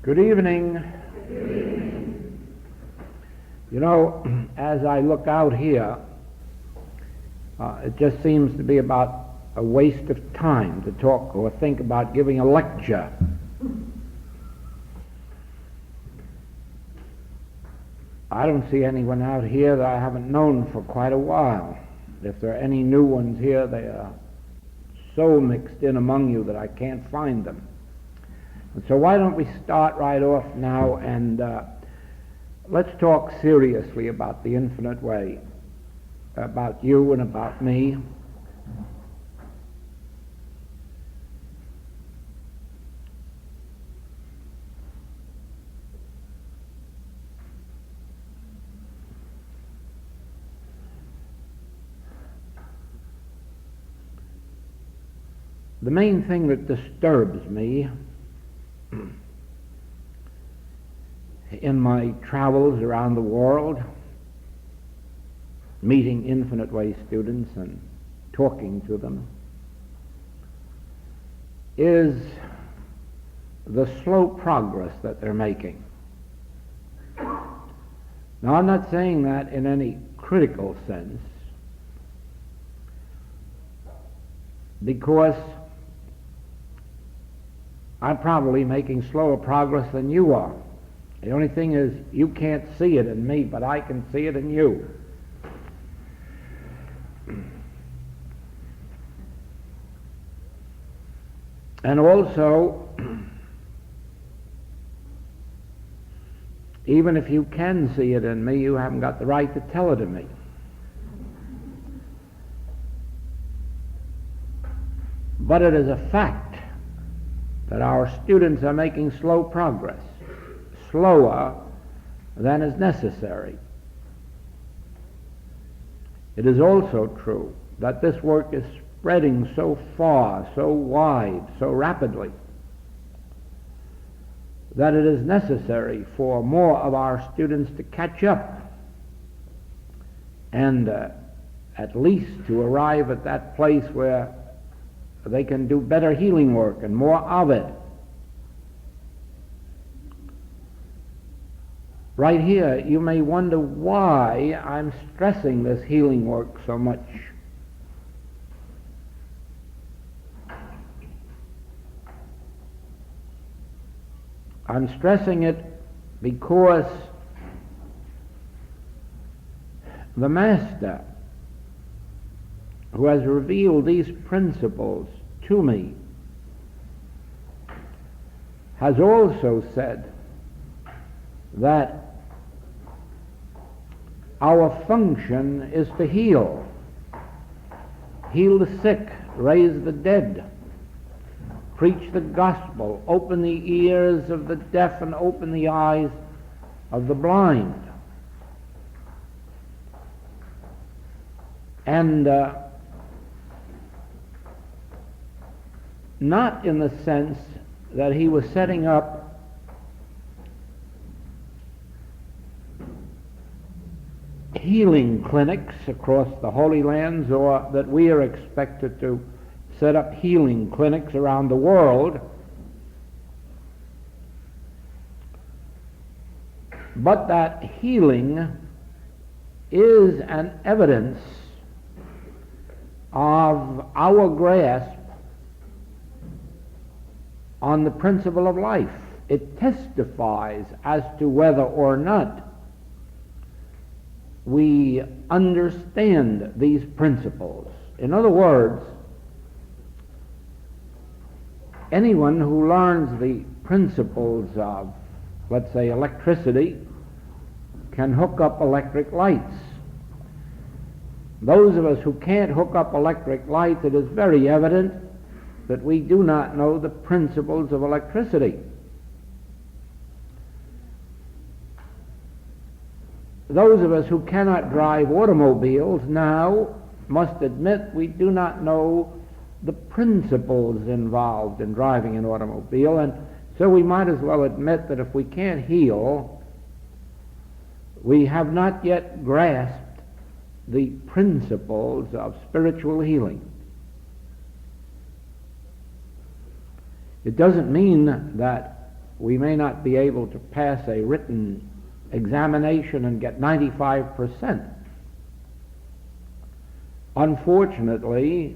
Good evening. You know, as I look out here, it just seems to be about a waste of time to talk or think about giving a lecture. I don't see anyone out here that I haven't known for quite a while. If there are any new ones here, they are so mixed in among you that I can't find them. And so why don't we start right off now and let's talk seriously about the infinite way, about you and about me. The main thing that disturbs me in my travels around the world, meeting infinite way students and talking to them, is the slow progress that they're making. Now, I'm not saying that in any critical sense, because I'm probably making slower progress than you are. The only thing is, you can't see it in me, but I can see it in you. And also, even if you can see it in me, you haven't got the right to tell it to me. But it is a fact that our students are making slow progress, slower than is necessary. It is also true that this work is spreading so far, so wide, so rapidly, that it is necessary for more of our students to catch up and at least to arrive at that place where they can do better healing work and more of it. Right here, you may wonder why I'm stressing this healing work so much. I'm stressing it because the Master, who has revealed these principles to me, has also said that our function is to heal the sick, raise the dead, preach the gospel, open the ears of the deaf and open the eyes of the blind. And not in the sense that he was setting up healing clinics across the Holy Lands, or that we are expected to set up healing clinics around the world, but that healing is an evidence of our grasp on the principle of life. It testifies as to whether or not we understand these principles. In other words, anyone who learns the principles of, let's say, electricity can hook up electric lights. Those of us who can't hook up electric lights, it is very evident that we do not know the principles of electricity. Those of us who cannot drive automobiles now must admit we do not know the principles involved in driving an automobile, and so we might as well admit that if we can't heal, we have not yet grasped the principles of spiritual healing. It doesn't mean that we may not be able to pass a written examination and get 95%. Unfortunately,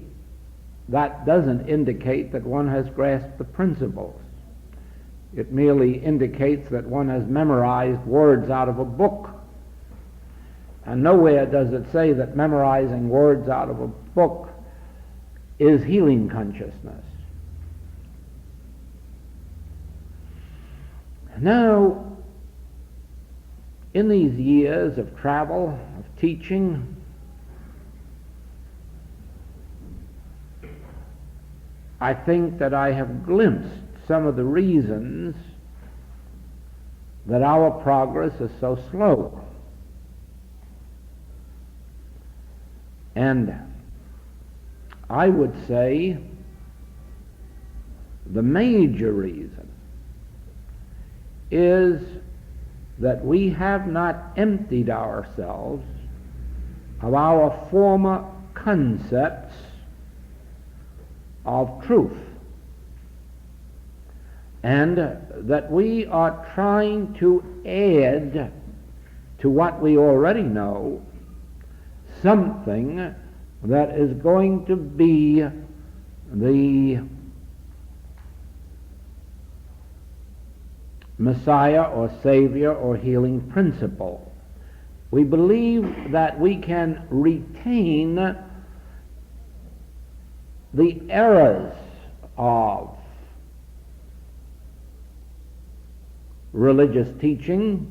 that doesn't indicate that one has grasped the principles. It merely indicates that one has memorized words out of a book. And nowhere does it say that memorizing words out of a book is healing consciousness. Now, in these years of travel, of teaching, I think that I have glimpsed some of the reasons that our progress is so slow. And I would say the major reason is that we have not emptied ourselves of our former concepts of truth, and that we are trying to add to what we already know something that is going to be the Messiah or Savior or healing principle. We believe that we can retain the errors of religious teaching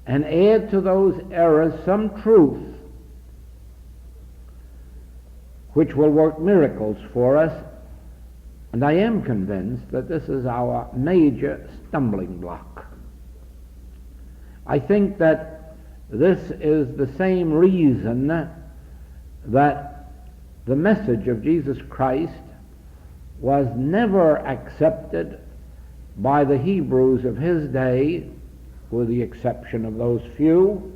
and add to those errors some truth which will work miracles for us. And I am convinced that this is our major stumbling block. I think that this is the same reason that the message of Jesus Christ was never accepted by the Hebrews of his day, with the exception of those few.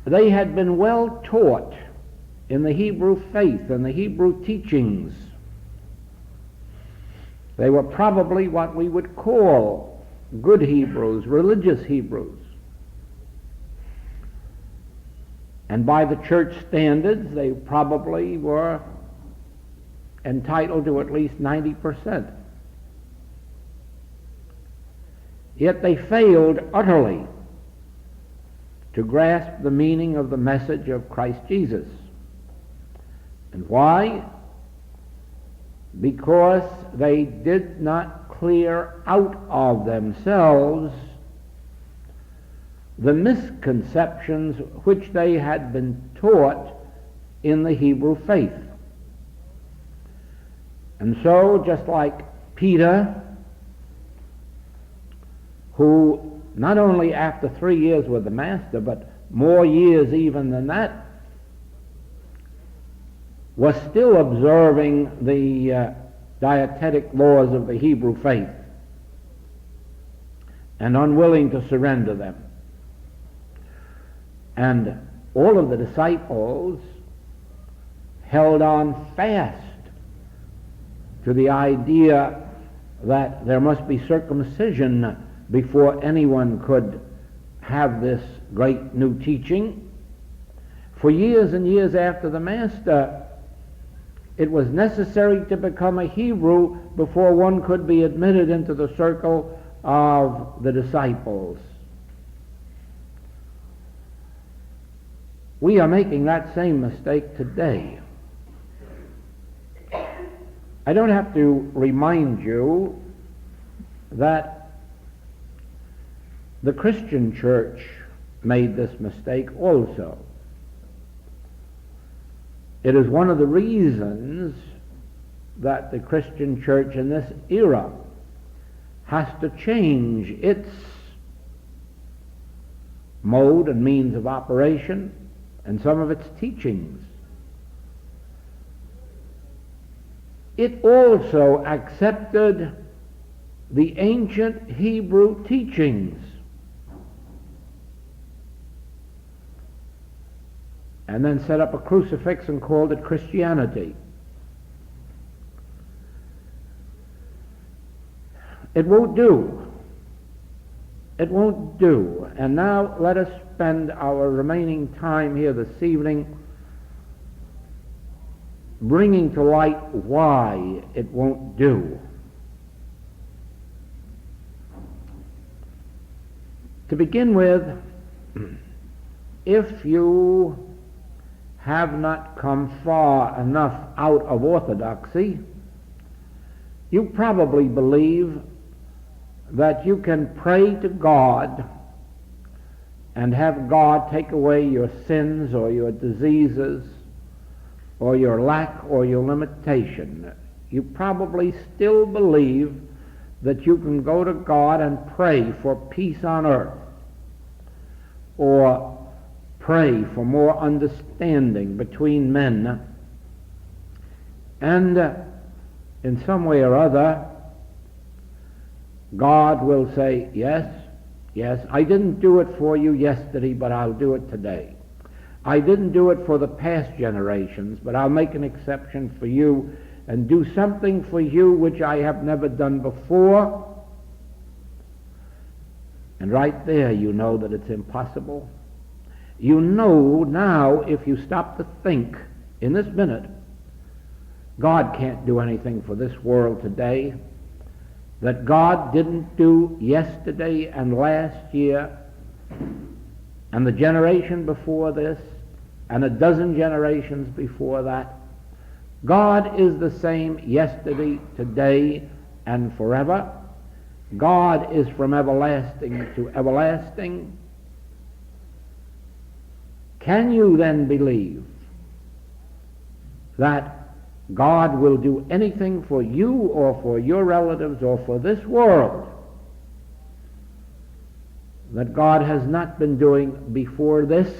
They had been well taught in the Hebrew faith and the Hebrew teachings. They were probably what we would call good Hebrews, religious Hebrews. And by the church standards, they probably were entitled to at least 90%. Yet they failed utterly to grasp the meaning of the message of Christ Jesus. And why? Because they did not clear out of themselves the misconceptions which they had been taught in the Hebrew faith. And so, just like Peter, who not only after 3 years with the Master, but more years even than that, was still observing the dietetic laws of the Hebrew faith and unwilling to surrender them. And all of the disciples held on fast to the idea that there must be circumcision before anyone could have this great new teaching. For years and years after the Master, it was necessary to become a Hebrew before one could be admitted into the circle of the disciples. We are making that same mistake today. I don't have to remind you that the Christian church made this mistake also. It is one of the reasons that the Christian church in this era has to change its mode and means of operation and some of its teachings. It also accepted the ancient Hebrew teachings. and then set up a crucifix and called it Christianity. It won't do. It won't do. And now let us spend our remaining time here this evening bringing to light why it won't do. To begin with, if you have not come far enough out of orthodoxy, you probably believe that you can pray to God and have God take away your sins or your diseases or your lack or your limitation. You probably still believe that you can go to God and pray for peace on earth, or pray for more understanding between men, and in some way or other God will say, yes, I didn't do it for you yesterday, but I'll do it today. I didn't do it for the past generations, but I'll make an exception for you and do something for you which I have never done before. And right there you know that it's impossible. You know now, if you stop to think in this minute, God can't do anything for this world today that God didn't do yesterday and last year and the generation before this and a dozen generations before that. God is the same yesterday, today, and forever. God is from everlasting to everlasting. Can you then believe that God will do anything for you or for your relatives or for this world that God has not been doing before this?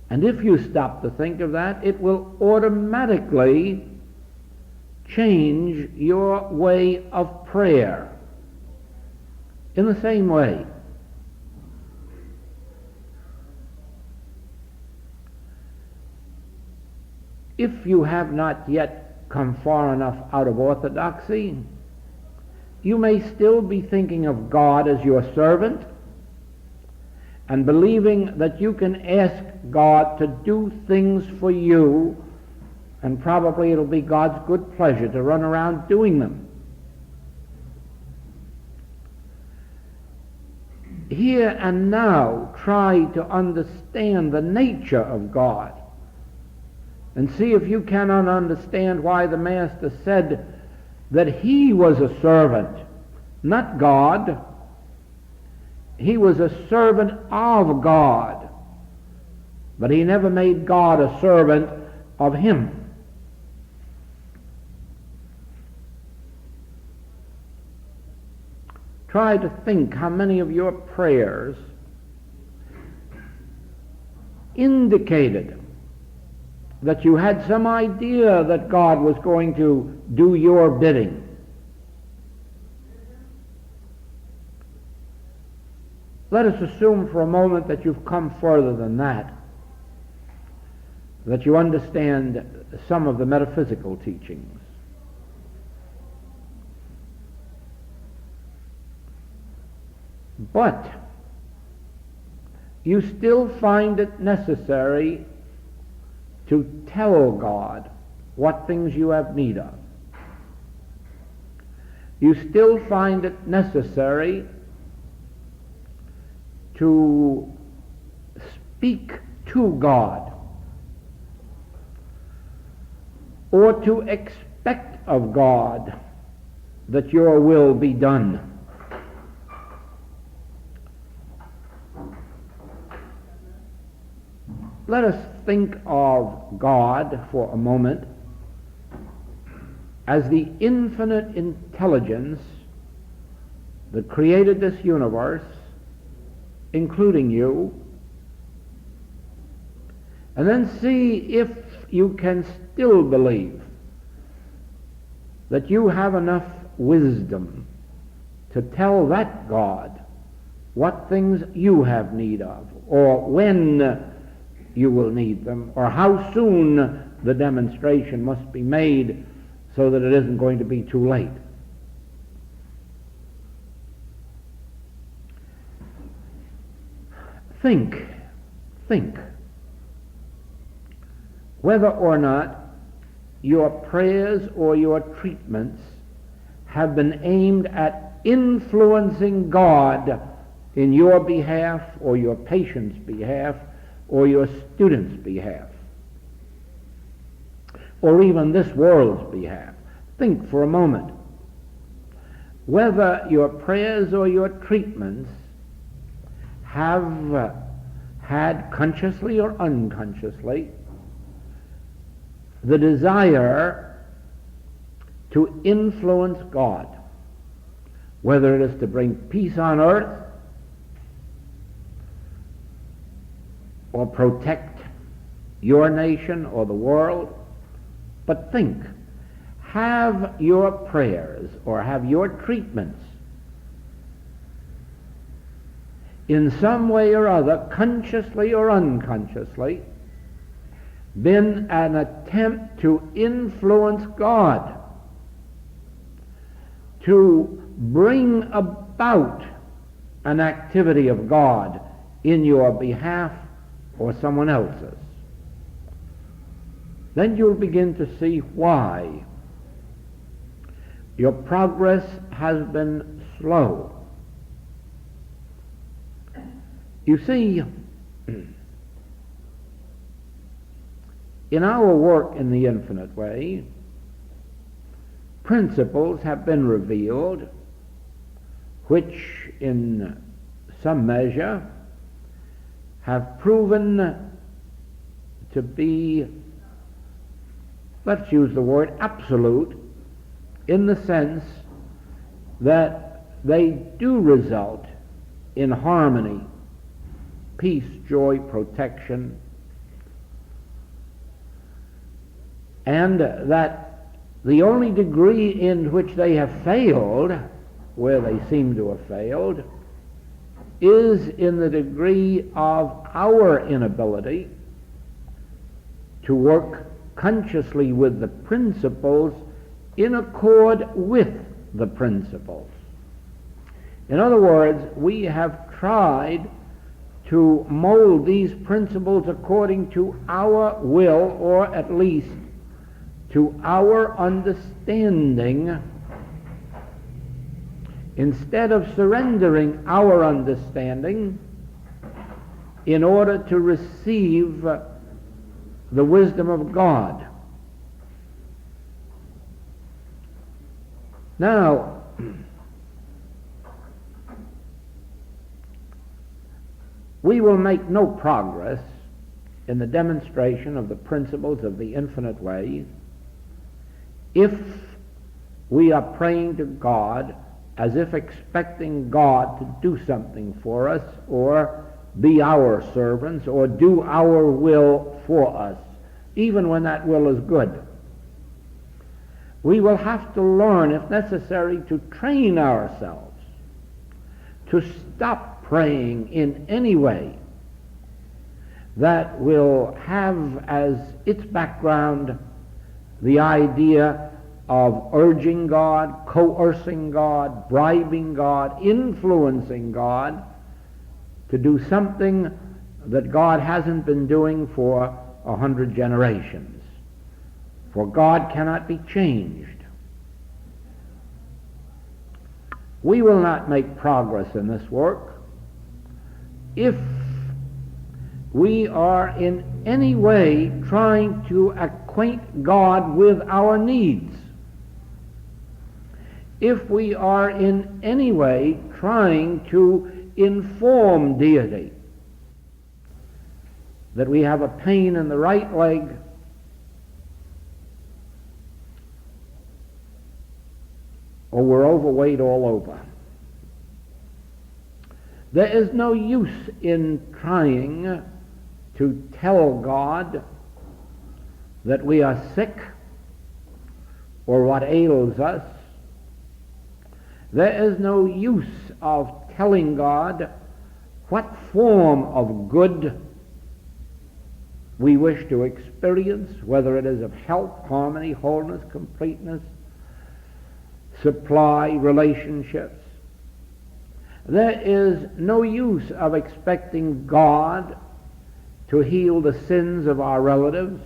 And if you stop to think of that, it will automatically change your way of prayer in the same way. If you have not yet come far enough out of orthodoxy, you may still be thinking of God as your servant and believing that you can ask God to do things for you, and probably it'll be God's good pleasure to run around doing them. Here and now, try to understand the nature of God and see if you cannot understand why the Master said that he was a servant, not God. He was a servant of God, but he never made God a servant of him. Try to think how many of your prayers indicated that you had some idea that God was going to do your bidding. Let us assume for a moment that you've come further than that you understand some of the metaphysical teachings. But you still find it necessary to tell God what things you have need of. You still find it necessary to speak to God, or to expect of God that your will be done. Let us think of God for a moment as the infinite intelligence that created this universe, including you, and then see if you can still believe that you have enough wisdom to tell that God what things you have need of, or when you will need them, or how soon the demonstration must be made so that it isn't going to be too late. Think whether or not your prayers or your treatments have been aimed at influencing God in your behalf or your patient's behalf or your student's behalf or even this world's behalf. Think for a moment whether your prayers or your treatments have had, consciously or unconsciously, the desire to influence God, whether it is to bring peace on earth or protect your nation or the world. But think, have your prayers or have your treatments in some way or other, consciously or unconsciously, been an attempt to influence God, to bring about an activity of God in your behalf or someone else's? Then you'll begin to see why your progress has been slow. You see, in our work in the infinite way, principles have been revealed which in some measure have proven to be, let's use the word absolute, in the sense that they do result in harmony, peace, joy, protection, and that the only degree in which they have failed, where they seem to have failed, is in the degree of our inability to work consciously with the principles in accord with the principles. In other words, we have tried to mold these principles according to our will, or at least to our understanding, instead of surrendering our understanding in order to receive the wisdom of God. Now, we will make no progress in the demonstration of the principles of the infinite way if we are praying to God as if expecting God to do something for us, or be our servants, or do our will for us, even when that will is good. We will have to learn, if necessary, to train ourselves to stop praying in any way that will have as its background the idea of urging God, coercing God, bribing God, influencing God to do something that God hasn't been doing for 100 generations. For God cannot be changed. We will not make progress in this work if we are in any way trying to acquaint God with our needs, if we are in any way trying to inform deity that we have a pain in the right leg, or we're overweight all over. There is no use in trying to tell God that we are sick or what ails us. There is no use of telling God what form of good we wish to experience, whether it is of health, harmony, wholeness, completeness, supply, relationships. There is no use of expecting God to heal the sins of our relatives.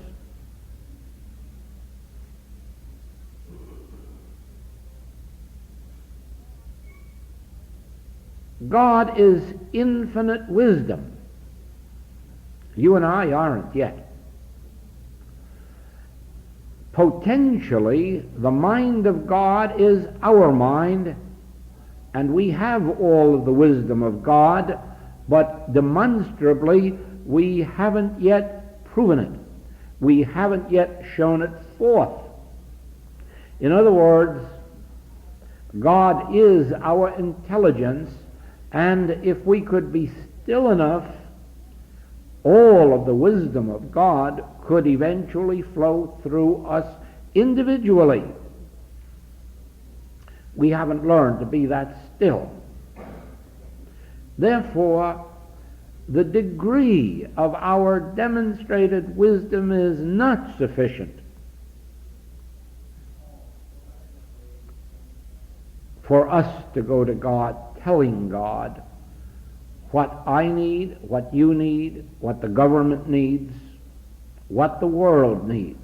God is infinite wisdom. You and I aren't yet. Potentially, the mind of God is our mind, and we have all of the wisdom of God, but demonstrably we haven't yet proven it. We haven't yet shown it forth. In other words, God is our intelligence, and if we could be still enough, all of the wisdom of God could eventually flow through us individually. We haven't learned to be that still. Therefore, the degree of our demonstrated wisdom is not sufficient for us to go to God telling God what I need, what you need, what the government needs, what the world needs.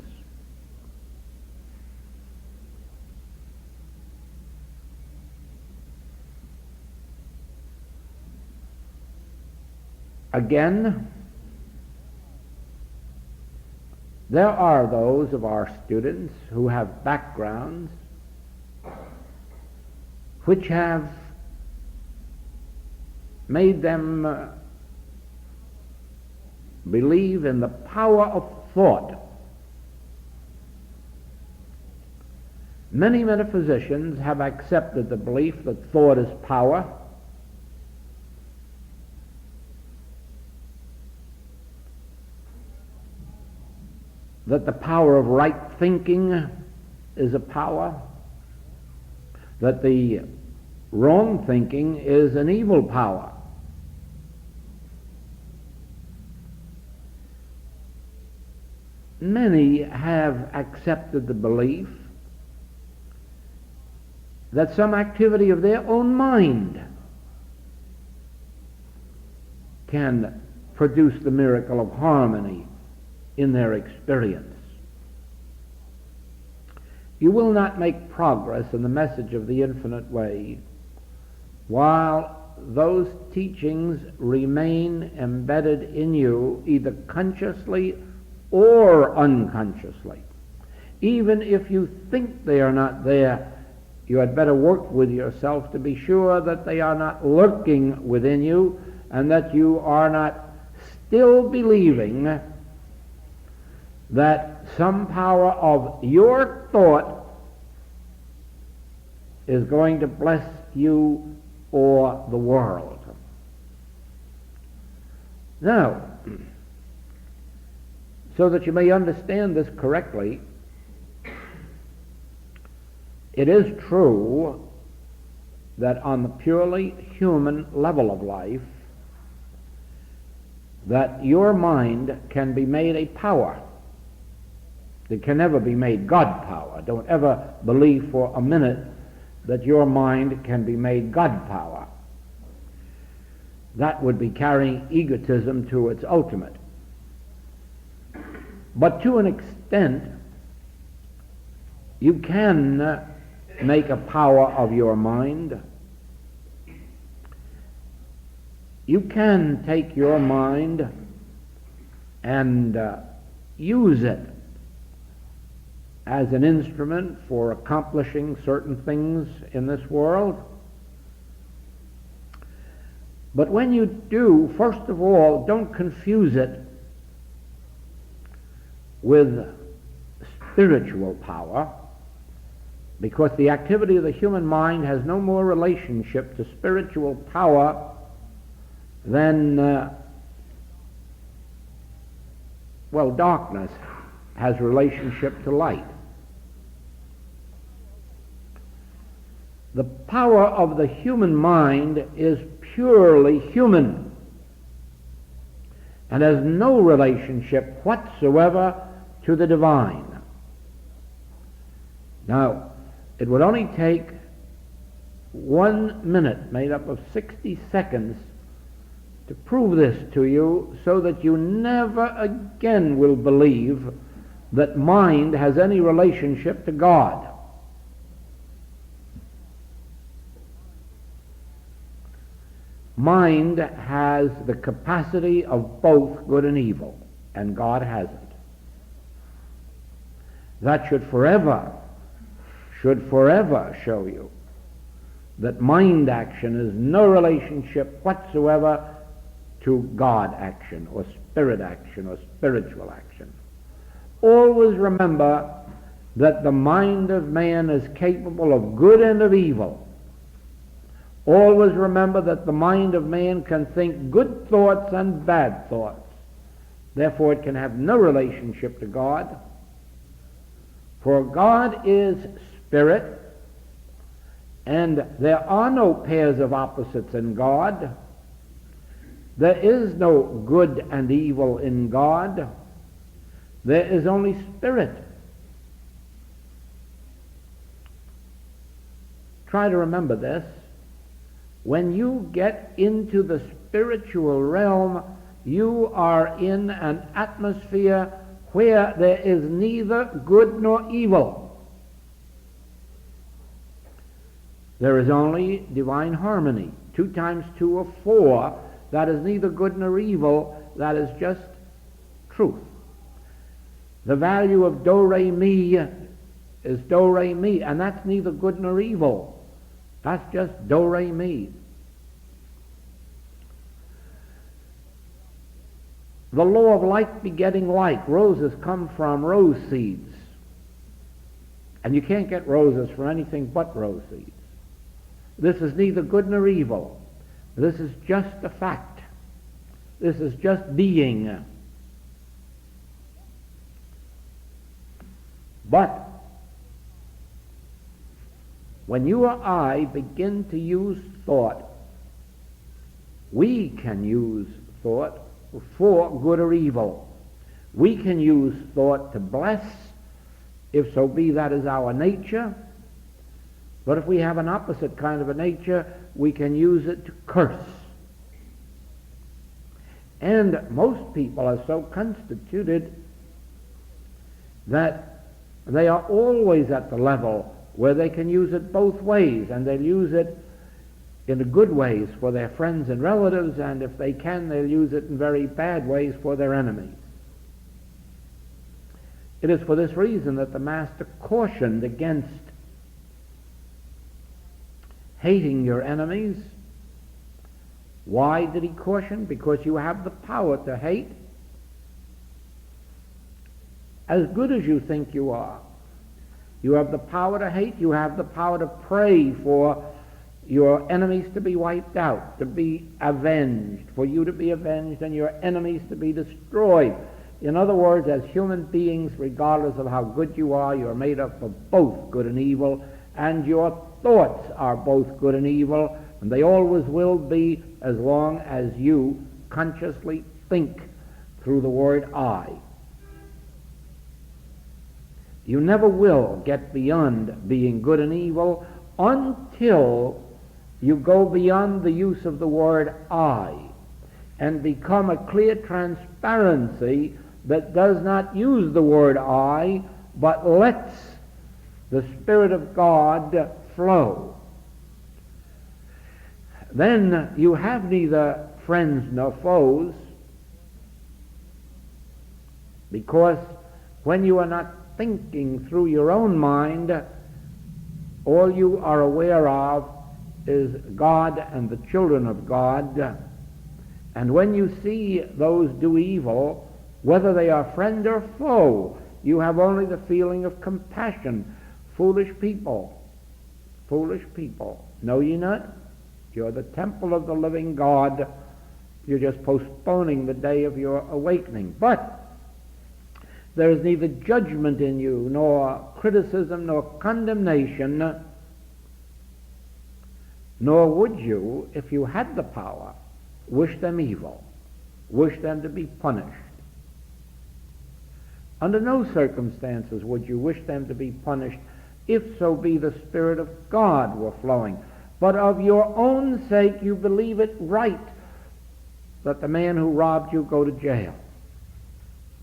Again, there are those of our students who have backgrounds which have made them believe in the power of thought. Many metaphysicians have accepted the belief that thought is power. That the power of right thinking is a power. That the wrong thinking is an evil power. Many have accepted the belief that some activity of their own mind can produce the miracle of harmony in their experience. You will not make progress in the message of the infinite way while those teachings remain embedded in you, either consciously or unconsciously. Even if you think they are not there, you had better work with yourself to be sure that they are not lurking within you and that you are not still believing that some power of your thought is going to bless you or the world. Now, so that you may understand this correctly, it is true that on the purely human level of life, that your mind can be made a power. It can never be made God power. Don't ever believe for a minute that your mind can be made God power. That would be carrying egotism to its ultimate. But to an extent, you can make a power of your mind. You can take your mind and use it as an instrument for accomplishing certain things in this world. But when you do, first of all, don't confuse it with spiritual power, because the activity of the human mind has no more relationship to spiritual power than, darkness has relationship to light. The power of the human mind is purely human. and has no relationship whatsoever to the divine. Now, it would only take 1 minute made up of 60 seconds to prove this to you, so that you never again will believe that mind has any relationship to God. Mind has the capacity of both good and evil, and God hasn't. That should forever show you that mind action has no relationship whatsoever to God action, or spirit action, or spiritual action. Always remember that the mind of man is capable of good and of evil. Always remember that the mind of man can think good thoughts and bad thoughts. Therefore, it can have no relationship to God. For God is spirit, and there are no pairs of opposites in God. There is no good and evil in God. There is only spirit. Try to remember this. When you get into the spiritual realm, you are in an atmosphere where there is neither good nor evil. There is only divine harmony. 2 times 2 are 4. That is neither good nor evil. That is just truth. The value of do, re, mi is do, re, mi, and that's neither good nor evil. That's just do, re, mi. The law of like begetting like. Roses come from rose seeds. And you can't get roses from anything but rose seeds. This is neither good nor evil. This is just a fact. This is just being. But when you or I begin to use thought, we can use thought for good or evil. We can use thought to bless, if so be that is our nature. But if we have an opposite kind of a nature, we can use it to curse. And most people are so constituted that they are always at the level where they can use it both ways, and they'll use it in the good ways for their friends and relatives, and if they can, they'll use it in very bad ways for their enemies. It is for this reason that the Master cautioned against hating your enemies. Why did he caution? Because you have the power to hate. As good as you think you are, you have the power to hate. You have the power to pray for your enemies to be wiped out, to be avenged, for you to be avenged and your enemies to be destroyed. In other words, as human beings, regardless of how good you are, you're made up of both good and evil, and your thoughts are both good and evil, and they always will be as long as you consciously think through the word I. You never will get beyond being good and evil until you go beyond the use of the word I and become a clear transparency that does not use the word I, but lets the Spirit of God flow. Then you have neither friends nor foes, because when you are not thinking through your own mind, all you are aware of is God and the children of God. And when you see those do evil, whether they are friend or foe, you have only the feeling of compassion. Foolish people, foolish people, know ye not? You're the temple of the living God. You're just postponing the day of your awakening. But there is neither judgment in you, nor criticism, nor condemnation, nor would you, if you had the power, wish them evil. wish them to be punished. Under no circumstances would you wish them to be punished, if so be the Spirit of God were flowing. But of your own sake you believe it right that the man who robbed you go to jail,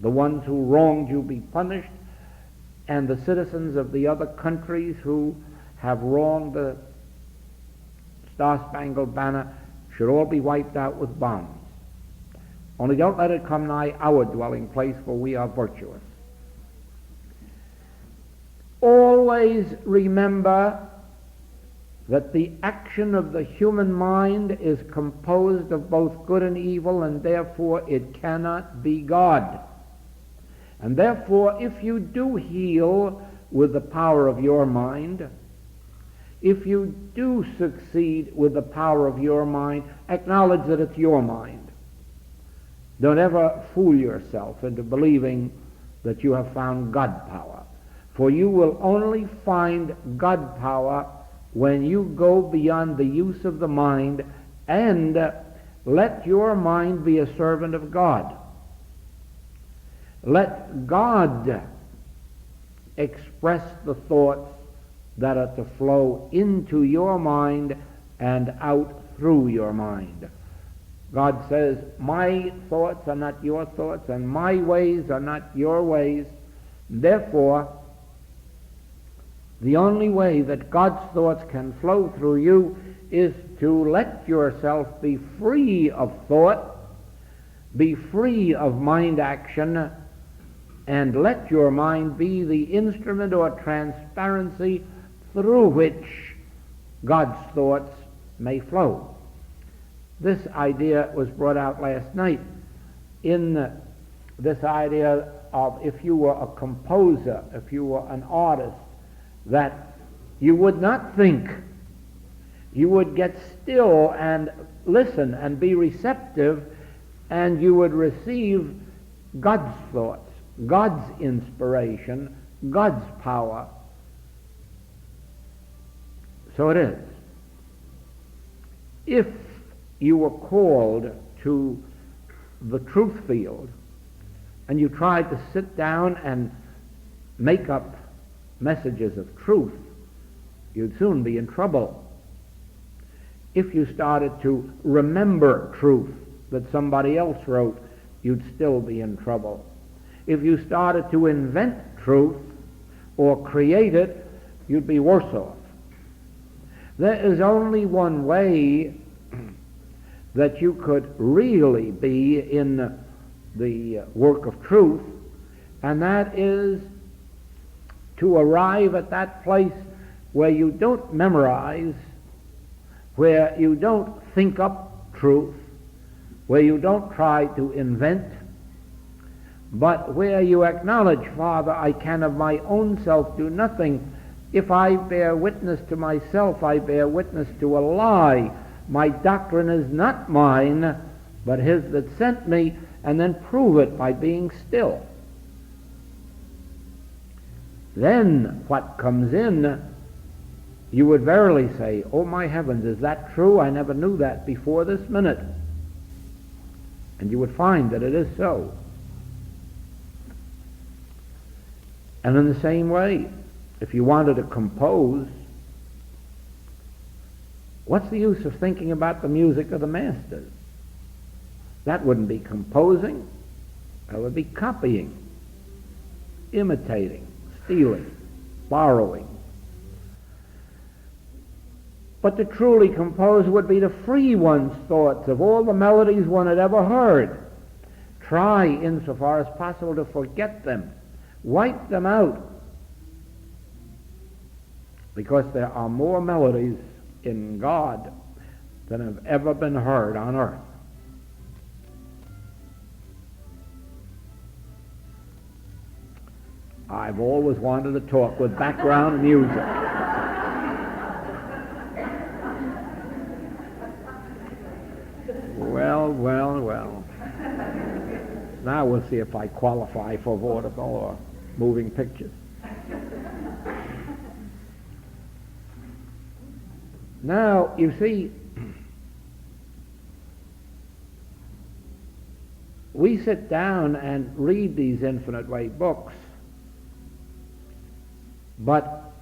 the ones who wronged you be punished, and the citizens of the other countries who have wronged the Star-Spangled Banner should all be wiped out with bombs. Only don't let it come nigh our dwelling place, for we are virtuous. Always remember that the action of the human mind is composed of both good and evil, and therefore it cannot be God. And therefore, if you do heal with the power of your mind, if you do succeed with the power of your mind, acknowledge that it's your mind. Don't ever fool yourself into believing that you have found God power. For you will only find God power when you go beyond the use of the mind and let your mind be a servant of God. Let God express the thoughts that are to flow into your mind and out through your mind. God says, my thoughts are not your thoughts, and my ways are not your ways. Therefore, the only way that God's thoughts can flow through you is to let yourself be free of thought, be free of mind action, and let your mind be the instrument or transparency through which God's thoughts may flow. This idea was brought out last night in this idea of, if you were a composer, if you were an artist, that you would not think. You would get still and listen and be receptive, and you would receive God's thoughts, God's inspiration, God's power. So it is. If you were called to the truth field and you tried to sit down and make up messages of truth, you'd soon be in trouble. If you started to remember truth that somebody else wrote, you'd still be in trouble. If you started to invent truth or create it, you'd be worse off. There is only one way that you could really be in the work of truth, and that is to arrive at that place where you don't memorize, where you don't think up truth, where you don't try to invent, but where you acknowledge, Father, I can of my own self do nothing. If I bear witness to myself, I bear witness to a lie. My doctrine is not mine, but his that sent me, and then prove it by being still. Then what comes in, you would verily say, oh my heavens, is that true? I never knew that before this minute. And you would find that it is so. And in the same way, if you wanted to compose, what's the use of thinking about the music of the masters? That wouldn't be composing. That would be copying, imitating, stealing, borrowing. But to truly compose would be to free one's thoughts of all the melodies one had ever heard. Try, insofar as possible, to forget them. Wipe them out. Because there are more melodies in God than have ever been heard on earth. I've always wanted to talk with background music. Well. Now we'll see if I qualify for vaudeville or moving pictures. Now, you see, we sit down and read these infinite way books, but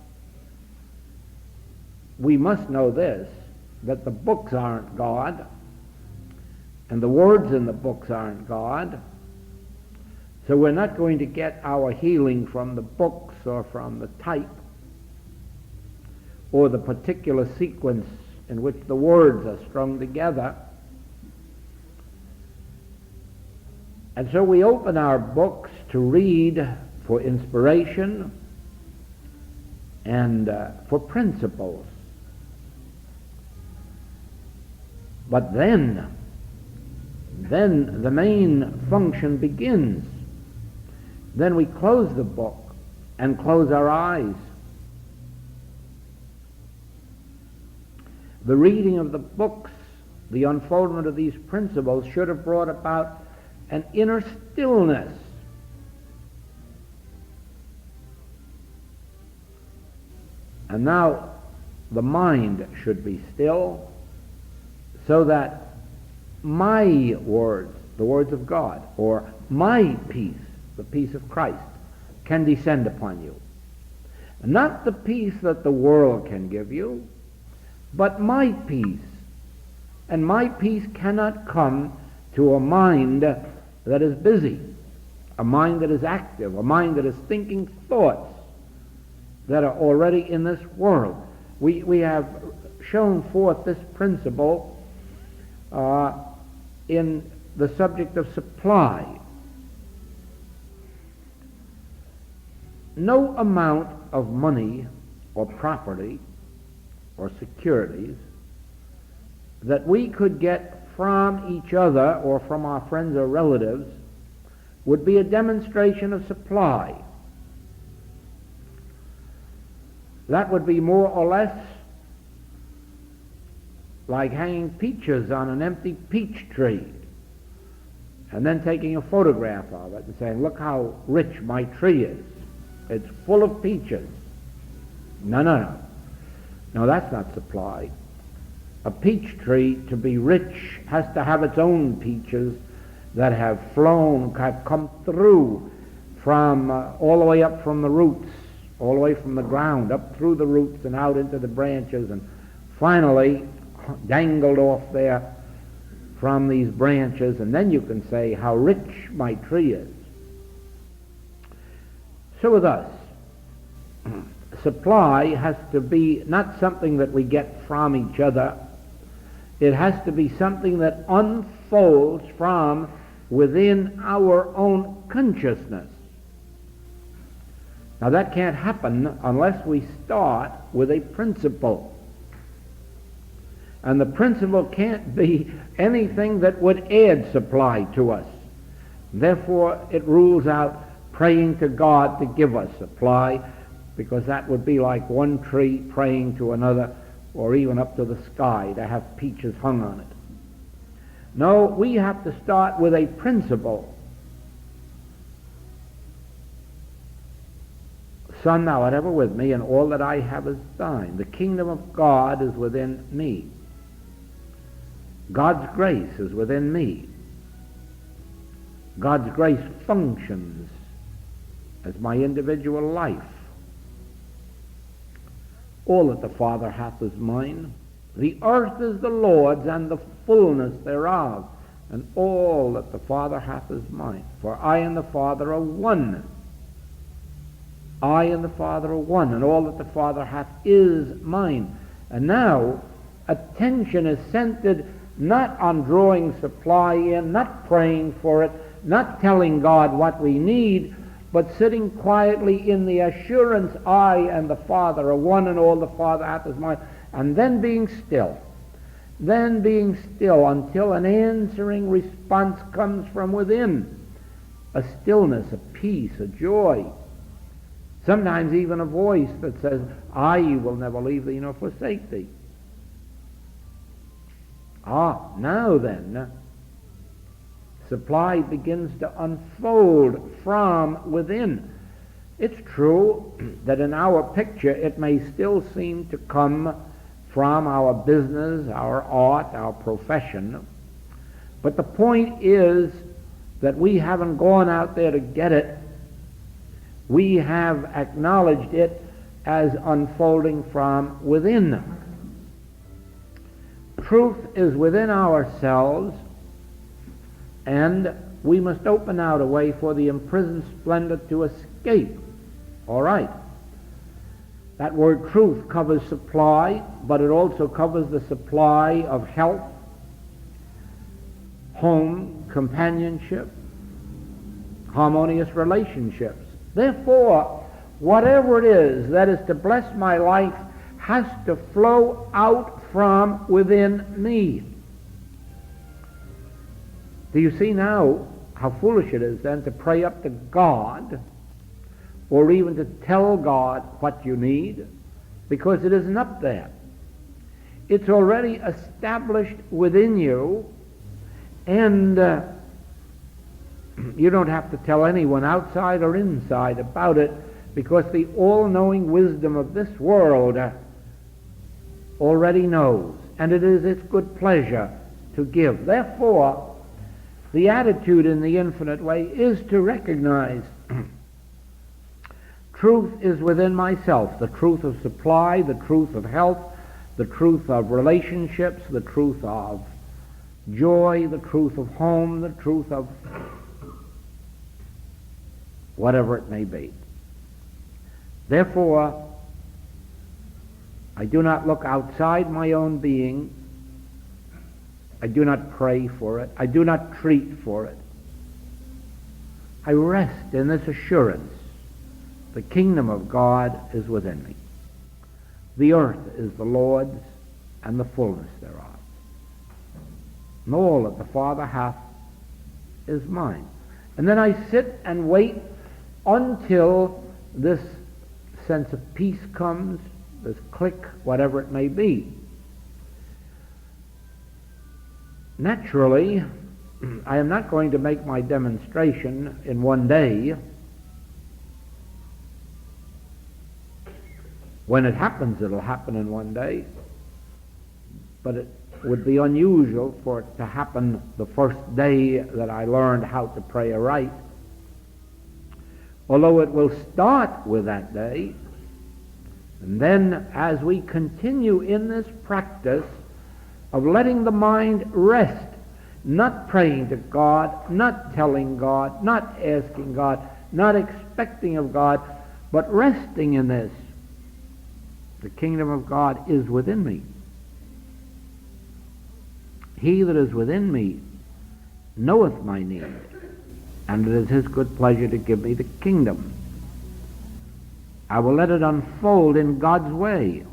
we must know this, that the books aren't God, and the words in the books aren't God. So we're not going to get our healing from the books or from the type or the particular sequence in which the words are strung together. And so we open our books to read for inspiration and for principles. But then the main function begins. Then we close the book and close our eyes. The reading of the books, the unfoldment of these principles should have brought about an inner stillness. And now the mind should be still so that my words, the words of God, or my peace, the peace of Christ, can descend upon you. Not the peace that the world can give you, but my peace. And my peace cannot come to a mind that is busy, a mind that is active, a mind that is thinking thoughts that are already in this world. We have shown forth this principle in the subject of supply. No amount of money or property or securities that we could get from each other or from our friends or relatives would be a demonstration of supply. That would be more or less like hanging peaches on an empty peach tree and then taking a photograph of it and saying, look how rich my tree is. It's full of peaches. No, that's not supply. A peach tree, to be rich, has to have its own peaches that have flown, have come through from all the way up from the roots, all the way from the ground, up through the roots and out into the branches, and finally dangled off there from these branches, and then you can say how rich my tree is. So with us, supply has to be not something that we get from each other. It has to be something that unfolds from within our own consciousness. Now that can't happen unless we start with a principle. And the principle can't be anything that would add supply to us. Therefore, it rules out praying to God to give us supply, because that would be like one tree praying to another, or even up to the sky to have peaches hung on it. No, we have to start with a principle. Son, thou art ever with me, and all that I have is thine. The kingdom of God is within me. God's grace is within me. God's grace functions as my individual life. All that the Father hath is mine. The earth is the Lord's, and the fullness thereof, and all that the Father hath is mine. For I and the Father are one. I and the Father are one, and all that the Father hath is mine. And now, attention is centered not on drawing supply in, not praying for it, not telling God what we need, but sitting quietly in the assurance, I and the Father are one, and all the Father hath is mine, and then being still. Then being still until an answering response comes from within. A stillness, a peace, a joy. Sometimes even a voice that says, I will never leave thee nor forsake thee. Now then, supply begins to unfold from within. It's true that in our picture it may still seem to come from our business, our art, our profession, but the point is that we haven't gone out there to get it. We have acknowledged it as unfolding from within. Truth is within ourselves, and we must open out a way for the imprisoned splendor to escape. All right. That word truth covers supply, but it also covers the supply of health, home, companionship, harmonious relationships. Therefore, whatever it is that is to bless my life has to flow out from within me. Do you see now how foolish it is then to pray up to God, or even to tell God what you need, because it isn't up there. It's already established within you, and you don't have to tell anyone outside or inside about it, because the all-knowing wisdom of this world already knows, and it is its good pleasure to give. Therefore, the attitude in the infinite way is to recognize truth is within myself, the truth of supply, the truth of health, the truth of relationships, the truth of joy, the truth of home, the truth of whatever it may be. Therefore, I do not look outside my own being. I do not pray for it. I do not treat for it. I rest in this assurance. The kingdom of God is within me. The earth is the Lord's, and the fullness thereof. And all that the Father hath is mine. And then I sit and wait until this sense of peace comes, this click, whatever it may be. Naturally, I am not going to make my demonstration in one day. When it happens, it'll happen in one day. But it would be unusual for it to happen the first day that I learned how to pray aright. Although it will start with that day, and then as we continue in this practice of letting the mind rest, not praying to God, not telling God, not asking God, not expecting of God, but resting in this, the kingdom of God is within me. He that is within me knoweth my need, and it is his good pleasure to give me the kingdom. I will let it unfold in God's way.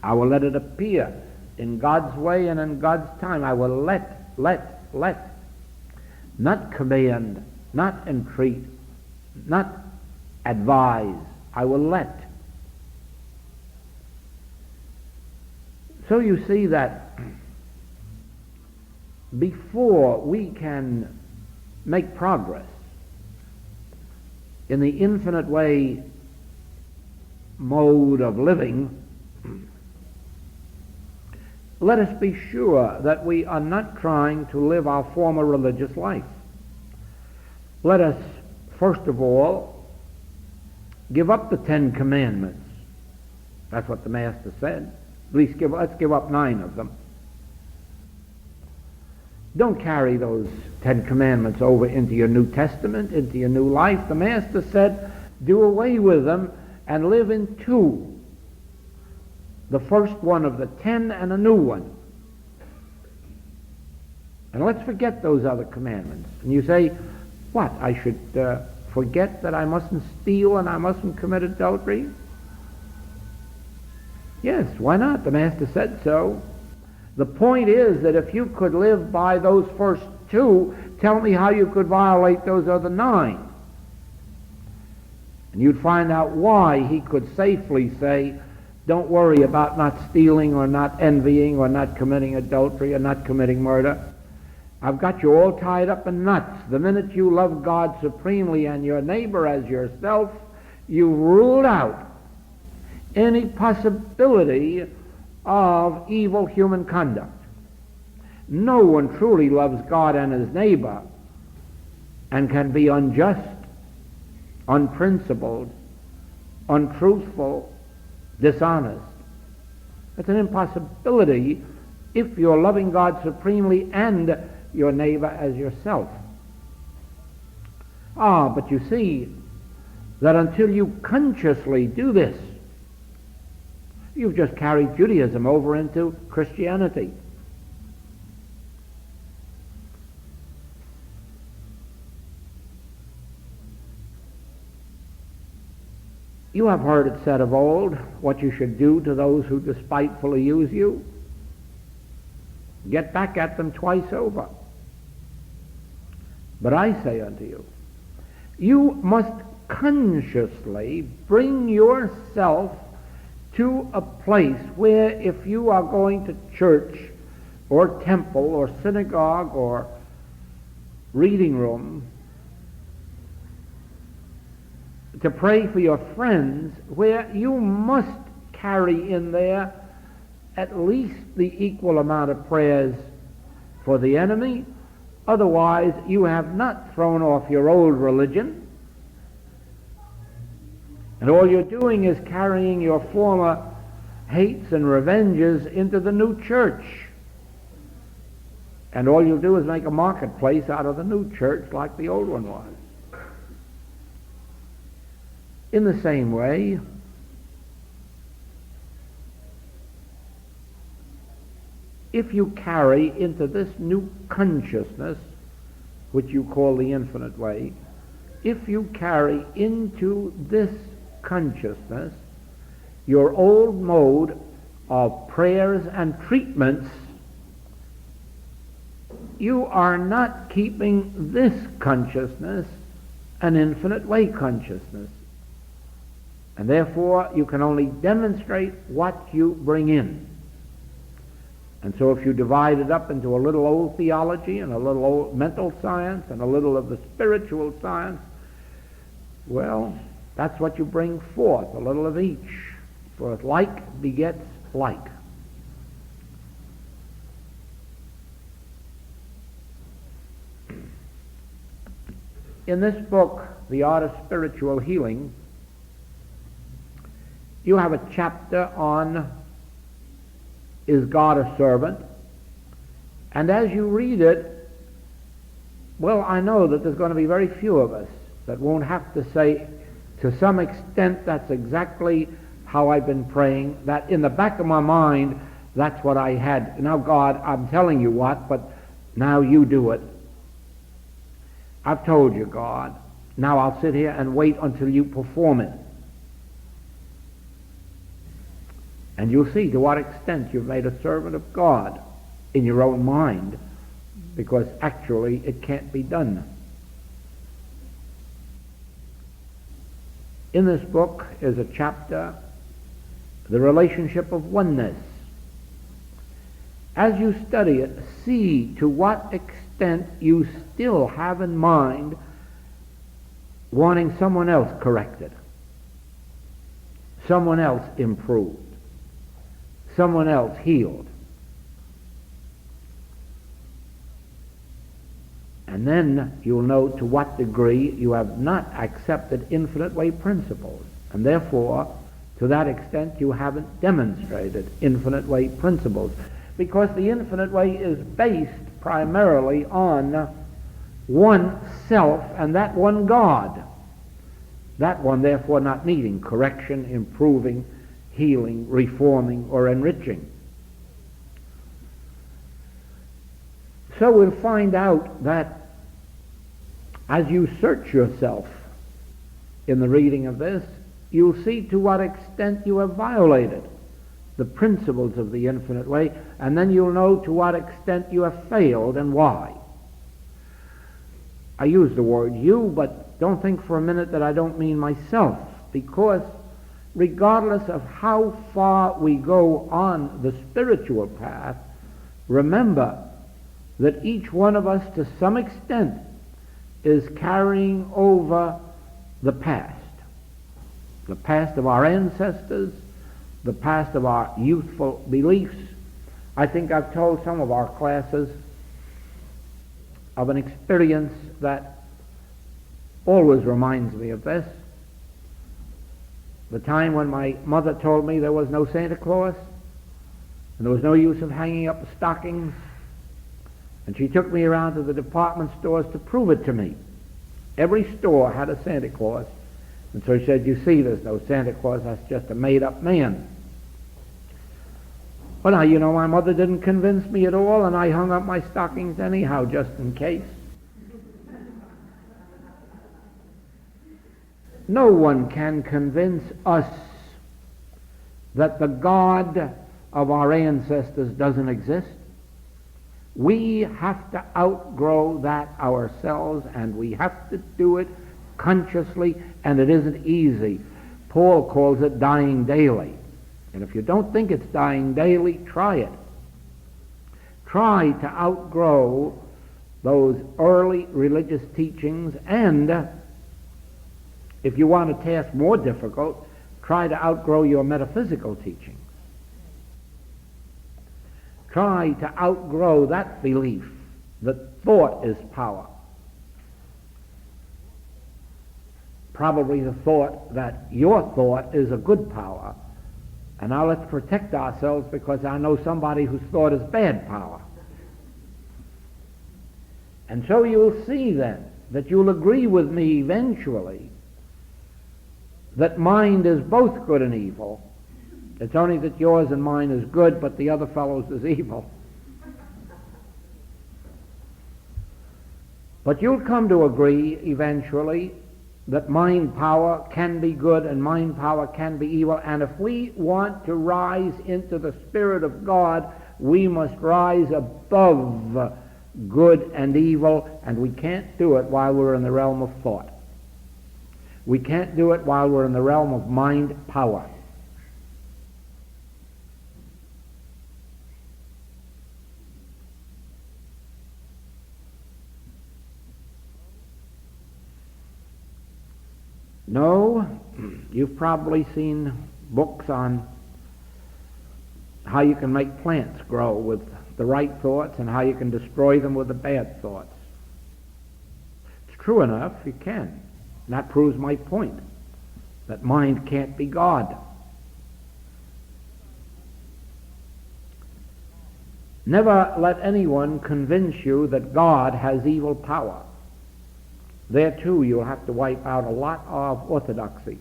I will let it appear in God's way and in God's time. I will let. Not command, not entreat, not advise. I will let. So you see that before we can make progress in the infinite way mode of living, let us be sure that we are not trying to live our former religious life. Let us, first of all, give up the 10 Commandments. That's what the Master said. At least let's give up 9 of them. Don't carry those 10 Commandments over into your New Testament, into your new life. The Master said, do away with them and live in 2. The first one of the 10 and a new one. And let's forget those other commandments. And you say, what? I should forget that I mustn't steal and I mustn't commit adultery? Yes, why not? The Master said so. The point is that if you could live by those first 2, tell me how you could violate those other 9. And you'd find out why he could safely say, don't worry about not stealing or not envying or not committing adultery or not committing murder. I've got you all tied up in knots. The minute you love God supremely and your neighbor as yourself, you ruled out any possibility of evil human conduct. No one truly loves God and his neighbor and can be unjust, unprincipled, untruthful, dishonest. It's an impossibility if you're loving God supremely and your neighbor as yourself. But you see that until you consciously do this, you've just carried Judaism over into Christianity. You have heard it said of old, what you should do to those who despitefully use you. Get back at them twice over. But I say unto you, you must consciously bring yourself to a place where if you are going to church or temple or synagogue or reading room to pray for your friends, where you must carry in there at least the equal amount of prayers for the enemy. Otherwise, you have not thrown off your old religion, and all you're doing is carrying your former hates and revenges into the new church. And all you'll do is make a marketplace out of the new church like the old one was. In the same way, if you carry into this new consciousness, which you call the infinite way, if you carry into this consciousness your old mode of prayers and treatments, you are not keeping this consciousness an infinite way consciousness. And therefore, you can only demonstrate what you bring in. And so if you divide it up into a little old theology and a little old mental science and a little of the spiritual science, well, that's what you bring forth, a little of each. For like begets like. In this book, The Art of Spiritual Healing, you have a chapter on Is God a Servant? And as you read it, well, I know that there's going to be very few of us that won't have to say, to some extent, that's exactly how I've been praying, that in the back of my mind, that's what I had. Now, God, I'm telling you what, but now you do it. I've told you, God. Now I'll sit here and wait until you perform it. And you'll see to what extent you've made a servant of God in your own mind, because actually it can't be done. In this book is a chapter, The Relationship of Oneness. As you study it, see to what extent you still have in mind wanting someone else corrected, someone else improved, someone else healed. And then you'll know to what degree you have not accepted infinite way principles. And therefore, to that extent, you haven't demonstrated infinite way principles. Because the infinite way is based primarily on one self and that one God. That one, therefore, not needing correction, improving, healing, reforming, or enriching. So we'll find out that as you search yourself in the reading of this, you'll see to what extent you have violated the principles of the infinite way, and then you'll know to what extent you have failed and why. I use the word you, but don't think for a minute that I don't mean myself, because regardless of how far we go on the spiritual path, remember that each one of us to some extent is carrying over the past of our ancestors, the past of our youthful beliefs, I think I've told some of our classes of an experience that always reminds me of this. The time when my mother told me there was no Santa Claus, and there was no use of hanging up stockings, and she took me around to the department stores to prove it to me. Every store had a Santa Claus, and so she said, you see, there's no Santa Claus, that's just a made-up man. Well, now, you know, my mother didn't convince me at all, and I hung up my stockings anyhow, just in case. No one can convince us that the God of our ancestors doesn't exist. We have to outgrow that ourselves, and we have to do it consciously, and it isn't easy. Paul calls it dying daily. And if you don't think it's dying daily, try it. Try to outgrow those early religious teachings, and if you want a task more difficult, try to outgrow your metaphysical teachings. Try to outgrow that belief that thought is power. Probably the thought that your thought is a good power. And now let's protect ourselves, because I know somebody whose thought is bad power. And so you'll see then that you'll agree with me eventually that mind is both good and evil. It's only that yours and mine is good, but the other fellow's is evil. But you'll come to agree eventually that mind power can be good and mind power can be evil, and if we want to rise into the Spirit of God, we must rise above good and evil, and we can't do it while we're in the realm of thought. We can't do it while we're in the realm of mind power. No, you've probably seen books on how you can make plants grow with the right thoughts and how you can destroy them with the bad thoughts. It's true enough, you can. And that proves my point, that mind can't be God. Never let anyone convince you that God has evil power. There, too, you'll have to wipe out a lot of orthodoxy.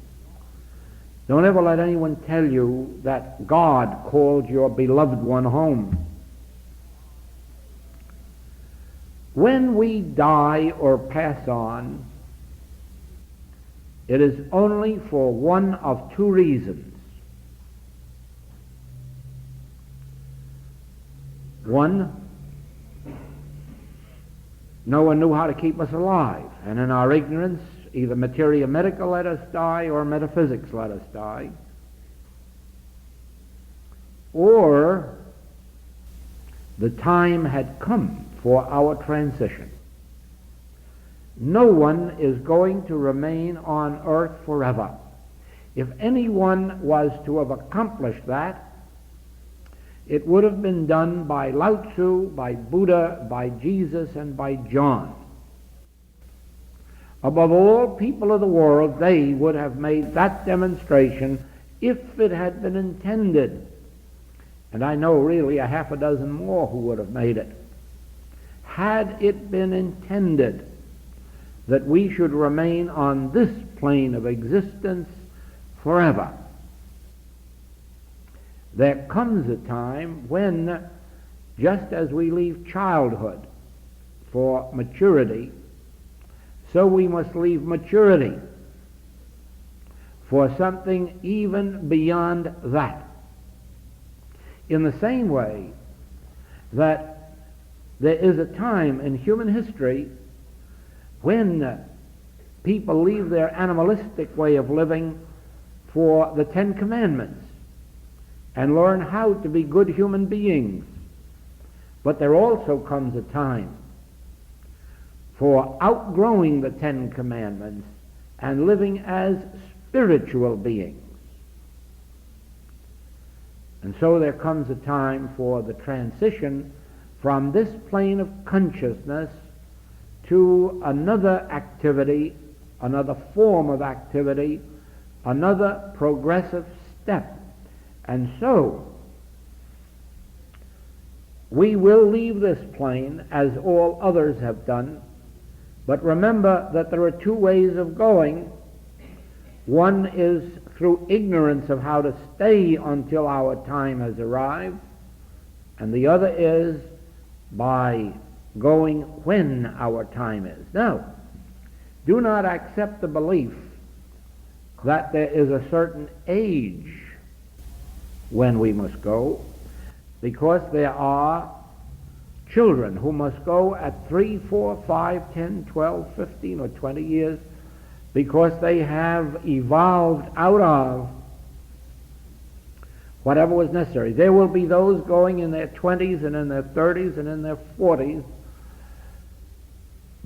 Don't ever let anyone tell you that God called your beloved one home. When we die or pass on, it is only for one of two reasons. One, no one knew how to keep us alive, and in our ignorance, either materia medica let us die or metaphysics let us die. Or the time had come for our transition. No one is going to remain on earth forever. If anyone was to have accomplished that, it would have been done by Lao Tzu, by Buddha, by Jesus, and by John. Above all people of the world, they would have made that demonstration if it had been intended. And I know really a half a dozen more who would have made it. Had it been intended that we should remain on this plane of existence forever, there comes a time when, just as we leave childhood for maturity, so we must leave maturity for something even beyond that. In the same way that there is a time in human history when people leave their animalistic way of living for the Ten Commandments and learn how to be good human beings. But there also comes a time for outgrowing the Ten Commandments and living as spiritual beings. And so there comes a time for the transition from this plane of consciousness to another activity, another form of activity, another progressive step. And so we will leave this plane as all others have done, but remember that there are two ways of going. One is through ignorance of how to stay until our time has arrived, and the other is by going when our time is. Now, do not accept the belief that there is a certain age when we must go, because there are children who must go at 3, 4, 5, 10, 12, 15, or 20 years, because they have evolved out of whatever was necessary. There will be those going in their 20s and in their 30s and in their 40s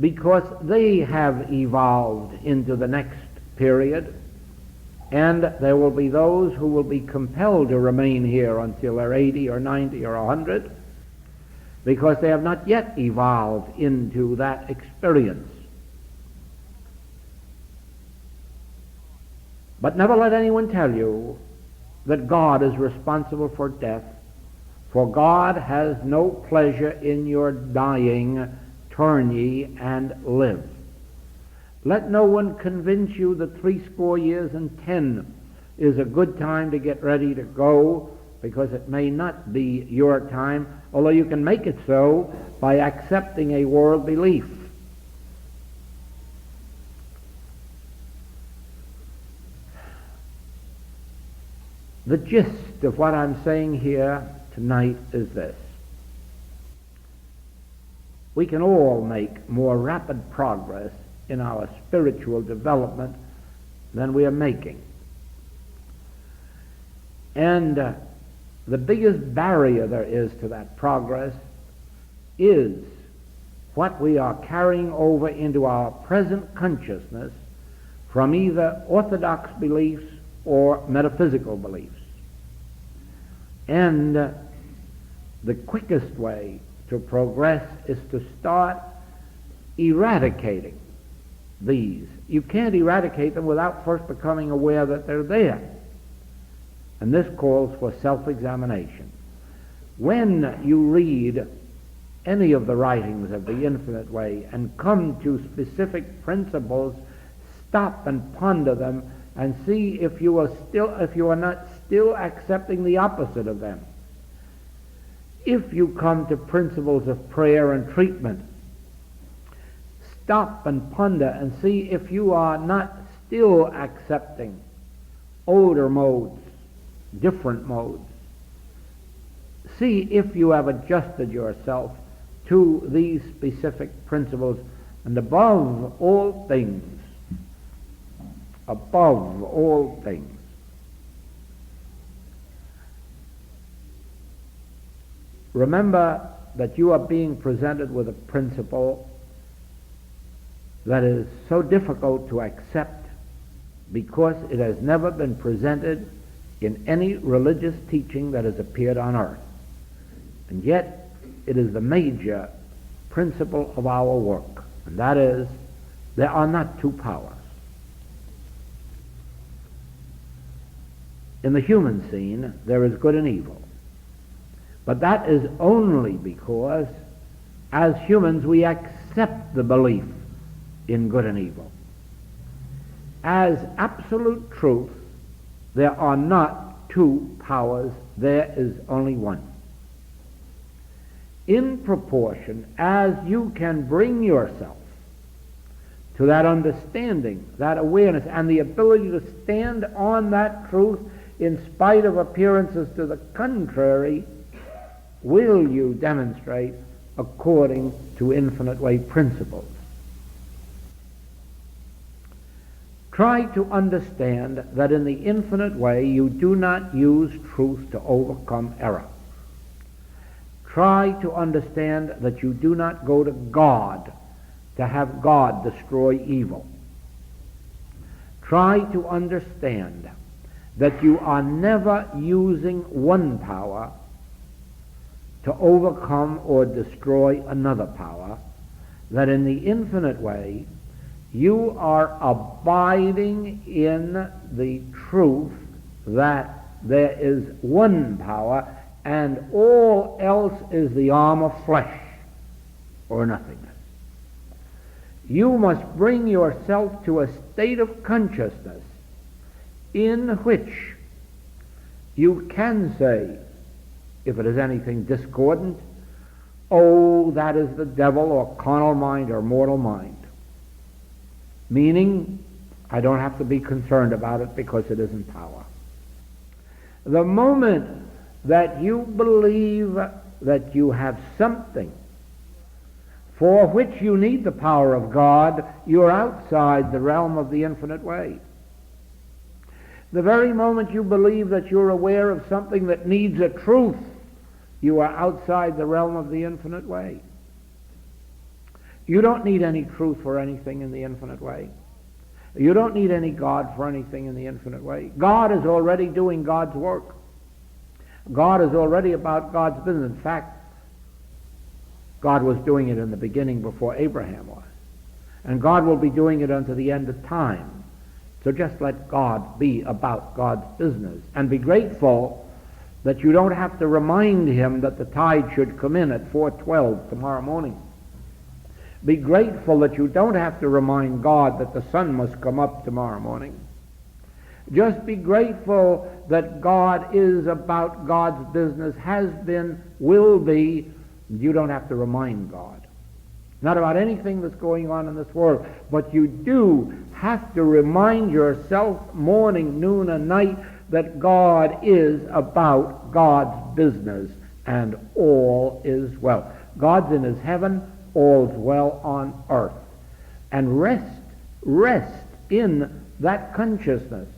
because they have evolved into the next period, and there will be those who will be compelled to remain here until they're 80 or 90 or 100 because they have not yet evolved into that experience. But never let anyone tell you that God is responsible for death, for God has no pleasure in your dying. Turn ye and live. Let no one convince you that 80 years and 10 is a good time to get ready to go, because it may not be your time, although you can make it so by accepting a world belief. The gist of what I'm saying here tonight is this. We can all make more rapid progress in our spiritual development than we are making. And the biggest barrier there is to that progress is what we are carrying over into our present consciousness from either orthodox beliefs or metaphysical beliefs. And the quickest way to progress is to start eradicating these. You can't eradicate them without first becoming aware that they're there. And this calls for self-examination. When you read any of the writings of the Infinite Way and come to specific principles, stop and ponder them and see if you are not still accepting the opposite of them. If you come to principles of prayer and treatment, stop and ponder and see if you are not still accepting older modes, different modes. See if you have adjusted yourself to these specific principles, and above all things, remember that you are being presented with a principle that is so difficult to accept because it has never been presented in any religious teaching that has appeared on earth. And yet it is the major principle of our work, and that is, there are not two powers. In the human scene, there is good and evil. But that is only because, as humans, we accept the belief in good and evil. As absolute truth, there are not two powers, there is only one. In proportion as you can bring yourself to that understanding, that awareness, and the ability to stand on that truth in spite of appearances to the contrary, will you demonstrate according to Infinite Way principles. Try to understand that in the Infinite Way you do not use truth to overcome error. Try to understand that you do not go to God to have God destroy evil. Try to understand that you are never using one power to overcome or destroy another power, that in the infinite way you are abiding in the truth that there is one power and all else is the arm of flesh or nothingness. You must bring yourself to a state of consciousness in which you can say, if it is anything discordant, oh, that is the devil or carnal mind or mortal mind. Meaning, I don't have to be concerned about it because it isn't power. The moment that you believe that you have something for which you need the power of God, you're outside the realm of the infinite way. The very moment you believe that you're aware of something that needs a truth, you are outside the realm of the infinite way. You don't need any truth for anything in the infinite way. You don't need any God for anything in the infinite way. God is already doing God's work. God is already about God's business. In fact, God was doing it in the beginning before Abraham was. And God will be doing it unto the end of time. So just let God be about God's business. And be grateful that you don't have to remind him that the tide should come in at 4:12 tomorrow morning. Be grateful that you don't have to remind God that the sun must come up tomorrow morning. Just be grateful that God is about God's business, has been, will be. You don't have to remind God. Not about anything that's going on in this world. But you do have to remind yourself morning, noon, and night that God is about God's business and all is well. God's in his heaven, all's well on earth. And rest in that consciousness